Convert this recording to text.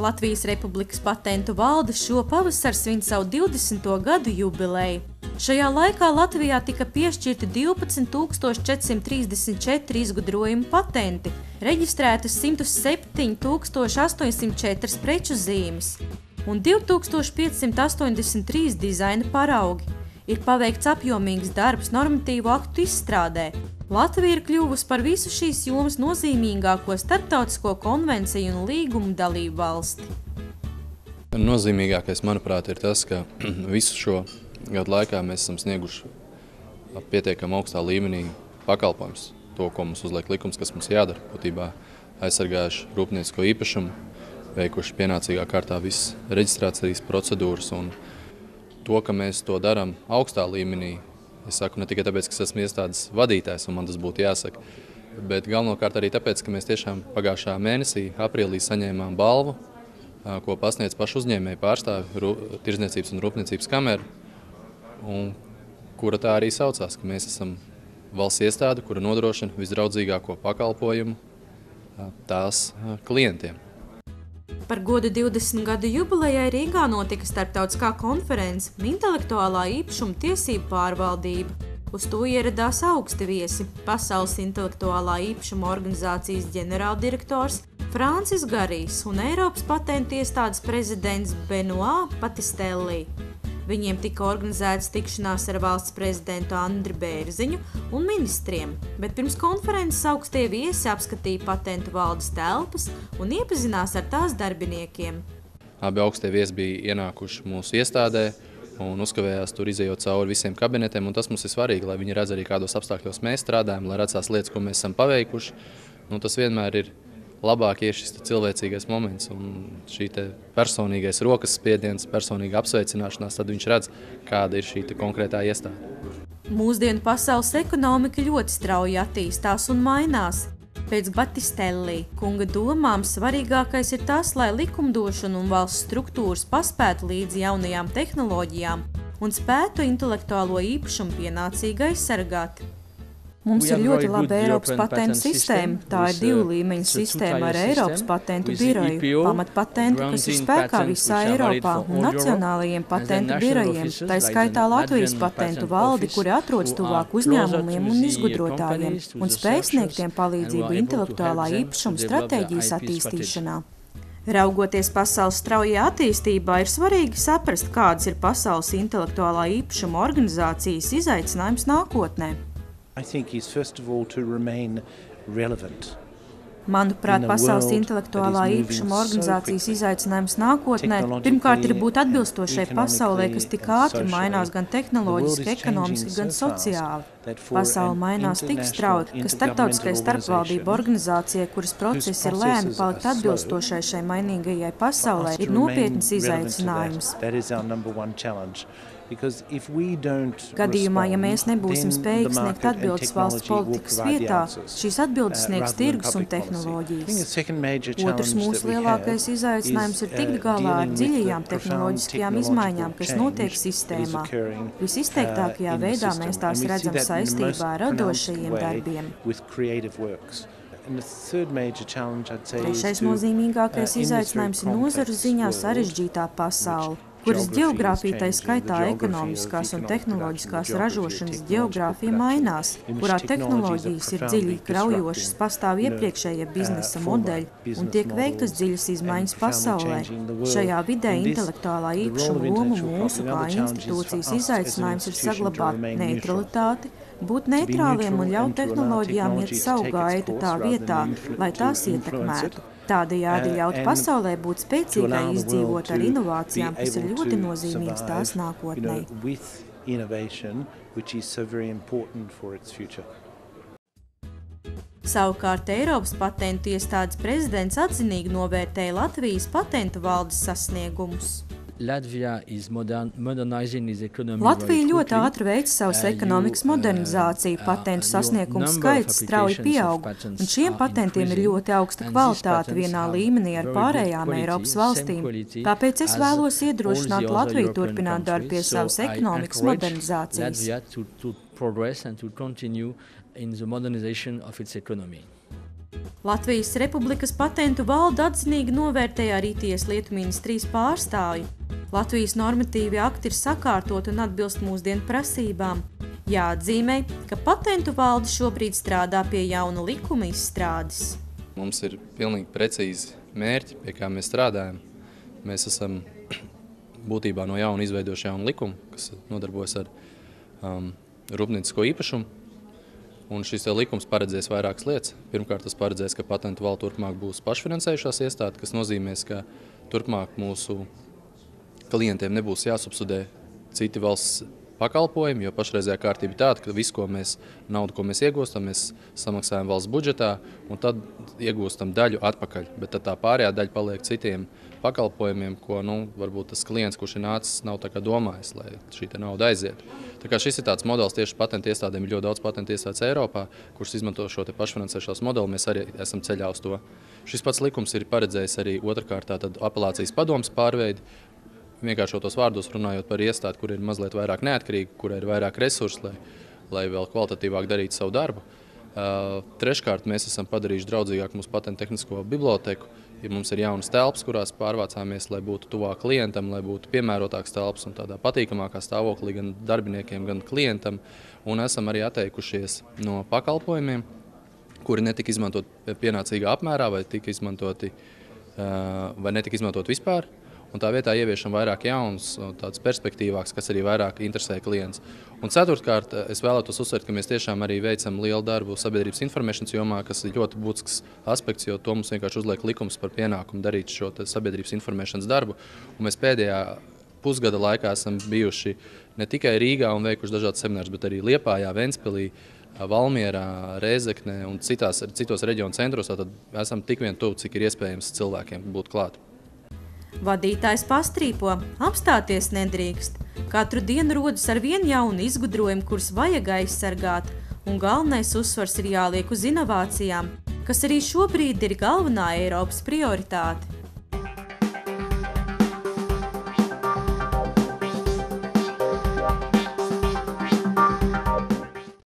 Latvijas Republikas patentu valde šo pavasar svin savu 20. gadu jubileju. Šajā laikā Latvijā tika piešķirti 12,434 izgudrojumu patenti, reģistrētas 107,804 preču zīmes un 2,583 dizaina paraugi. Ir paveikts apjomīgs darbs normatīvu aktu izstrādē. Latvija ir kļuvusi par visu šīs jomas nozīmīgāko starptautisko konvenciju un līgumu dalību valsti. Nozīmīgākais, manuprāt, ir tas, ka visu šo gadu laikā mēs esam snieguši pietiekami augstā līmenī pakalpojumus. To, ko mums uzliek likums, kas mums jādara, būtībā aizsargājuši rūpniecisko īpašumu, veikuši pienācīgā kārtā visas reģistrācijas procedūras. Un to, ka mēs to darām augstā līmenī, es saku ne tikai tāpēc, ka esmu iestādes vadītājs un man tas būtu jāsaka, bet galvenokārt arī tāpēc, ka mēs tiešām pagājušā mēnesī, aprīlī, saņēmām balvu, ko pasniedz pašu uzņēmēju pārstāvi Tirdzniecības un Rūpniecības kamera, un kura tā arī saucās, ka mēs esam valsts iestāde, kura nodrošina visdraudzīgāko pakalpojumu tās klientiem. Par godu 20 gadu jubilejai Rīgā notika starptautiskā konference Intelektuālā īpašuma tiesību pārvaldība. Uz to ieradās augsti viesi – Pasaules intelektuālā īpašuma organizācijas ģenerāldirektors Francis Garijs un Eiropas patentu iestādes prezidents Benoît Batistelli. Viņiem tika organizētas tikšanās ar valsts prezidentu Andri Bērziņu un ministriem, bet pirms konferences augstie viesi apskatīja patentu valdes telpas un iepazinās ar tās darbiniekiem. Abi augstie viesi bija ienākuši mūsu iestādē un uzkavējās tur izejot cauri visiem kabinetiem, un tas mums ir svarīgi, lai viņi redz arī kādos apstākļos mēs strādājam, lai redz tās lietas, ko mēs esam paveikuši. Tas vienmēr ir labāk ir šis cilvēcīgais moments un šī personīgais rokas spiediens, personīga apsveicināšanās, tad viņš redz, kāda ir šī konkrētā iestāde. Mūsdienu pasaules ekonomika ļoti strauji attīstās un mainās. Pēc Batistelli kunga domām svarīgākais ir tas, lai likumdošana un valsts struktūras paspētu līdz jaunajām tehnoloģijām un spētu intelektuālo īpašumu pienācīgi aizsargāt. Mums ir ļoti laba Eiropas patentu sistēma. Tā ir 2 līmeņu sistēma ar Eiropas patentu biroju, pamatpatentu, kas ir spēkā visā Eiropā, un nacionālajiem patentu birojiem, tā skaitā Latvijas patentu valdi, kuri atrodas tuvāk uzņēmumiem un izgudrotājiem, un spēj sniegt tiem palīdzību intelektuālā īpašuma stratēģijas attīstīšanā. Raugoties pasaules straujajā attīstībā, ir svarīgi saprast, kādas ir pasaules intelektuālā īpašuma organizācijas izaicinājums nākotnē. Manuprāt, pasaules intelektuālā īpašuma organizācijas izaicinājums nākotnē pirmkārt ir būt atbilstošai pasaulē, kas tik ātri mainās gan tehnoloģiski, ekonomiski, gan sociāli. Pasaule mainās tik strauji, ka starptautiskai starpvaldību organizācijai, kuras procesi ir lēni palikt atbilstošai šai mainīgajai pasaulē, ir nopietns izaicinājums. Gadījumā, ja mēs nebūsim spējīgi sniegt atbildes valsts politikas vietā, šīs atbildes sniegs tirgus un tehnoloģijas. Otrs mūsu lielākais izaicinājums ir tikt galā ar dziļajām tehnoloģiskajām izmaiņām, kas notiek sistēmā. Visizteiktākajā veidā mēs tās redzam saistībā ar radošajiem darbiem. Trešais nozīmīgākais izaicinājums ir nozaru ziņā sarežģītā pasaule, kuras ģeogrāfija, tai skaitā ekonomiskās un tehnoloģiskās ražošanas ģeogrāfija mainās, kurā tehnoloģijas ir dziļi kraujošas, pastāv iepriekšējie biznesa modeļi un tiek veiktas dziļas izmaiņas pasaulē. Šajā vidē intelektuālā īpašuma loma mūsu kā institūcijas izaicinājums ir saglabāt neutralitāti, būt neitrāliem un ļaut tehnoloģijām iet savu gaitu tā vietā, lai tās ietekmētu. Tādējādi ļaut pasaulē būt spēcīgai izdzīvot ar inovācijām, kas ir ļoti nozīmīgas tās nākotnē. Savukārt Eiropas patentu iestādes prezidents atzinīgi novērtēja Latvijas patentu valdes sasniegumus. Latvija ļoti ātri veic savas ekonomikas modernizāciju, patentu sasniegumu skaits strauji pieaug, un šiem patentiem ir ļoti augsta kvalitāte vienā līmenī ar pārējām Eiropas valstīm. Tāpēc es vēlos iedrošināt Latviju turpināt darbu pie savas ekonomikas modernizācijas. Latvijas Republikas patentu valde atzinīgi novērtēja arī Tieslietu ministrijas pārstāvji. Latvijas normatīvi akti ir sakārtot un atbilst mūsdienu prasībām. Jāatzīmē, ka patentu valde šobrīd strādā pie jauna likuma izstrādes. Mums ir pilnīgi precīzi mērķi, pie kā mēs strādājam. Mēs esam būtībā no jauna izveidojuši jaunu likumu, kas nodarbojas ar rūpniecisko īpašumu. Un šis likums paredzēs vairākas lietas. Pirmkārt, tas paredzēs, ka patentu valde turpmāk būs pašfinansējušās iestāde, kas nozīmēs, ka turpmāk mūsu klientiem nebūs jāsubsidē citi valsts pakalpojumi, jo pašreizējā kārtība ir tāda, ka visu, naudu, ko mēs iegūstam, mēs samaksājam valsts budžetā un tad iegūstam daļu atpakaļ. Bet tad tā pārējā daļa paliek citiem pakalpojumiem, ko varbūt tas klients, kurš ir nācis, nav tā kā domājis, lai šī nauda aiziet. Tā kā šis ir tāds modelis tieši patentu iestādēm, ir ļoti daudz patentu iestādes Eiropā, kurš izmanto šo pašfinansēšanās modeli, mēs arī esam ceļā uz to. Šis pats likums ir paredzējis arī otrkārt tātad apelācijas padomes pārveidi, vienkāršotos vārdos runājot par iestādi, kur ir mazliet vairāk neatkarīgi, kur ir vairāk resursi, lai vēl kvalitatīvāk darītu savu darbu. Treškārt, mēs esam padarījuši draudzīgāk mūsu patentu tehnisko biblioteku. Mums ir jaunas telpas, kurās pārvācāmies, lai būtu tuvāk klientam, lai būtu piemērotāks telpas un tādā patīkamākā stāvoklī gan darbiniekiem, gan klientam. Un esam arī atteikušies no pakalpojumiem, kuri netika izmantot pienācīgā apmērā vai netika izmantot vispār. Un tā vietā ieviešam vairāk jaunas, tādas perspektīvākas, kas arī vairāk interesē klients. Un ceturtkārt, es vēlētos uzsvērt, ka mēs tiešām arī veicam lielu darbu sabiedrības informēšanas jomā, kas ir ļoti būtisks aspekts, jo to mums vienkārši uzliek likums par pienākumu darīt šo sabiedrības informēšanas darbu. Un mēs pēdējā pusgada laikā esam bijuši ne tikai Rīgā un veikuši dažādas seminārus, bet arī Liepājā, Ventspilī, Valmierā, Rēzeknē un citos reģionu centros. Tad esam tik vien tuvu, cik ir iespējams cilvēkiem būt klāt. Vadītājs pastrīpo, apstāties nedrīkst. Katru dienu rodas ar vien jaunu izgudrojumu, kurus vajag aizsargāt, un galvenais uzsvars ir jāliek uz inovācijām, kas arī šobrīd ir galvenā Eiropas prioritāte.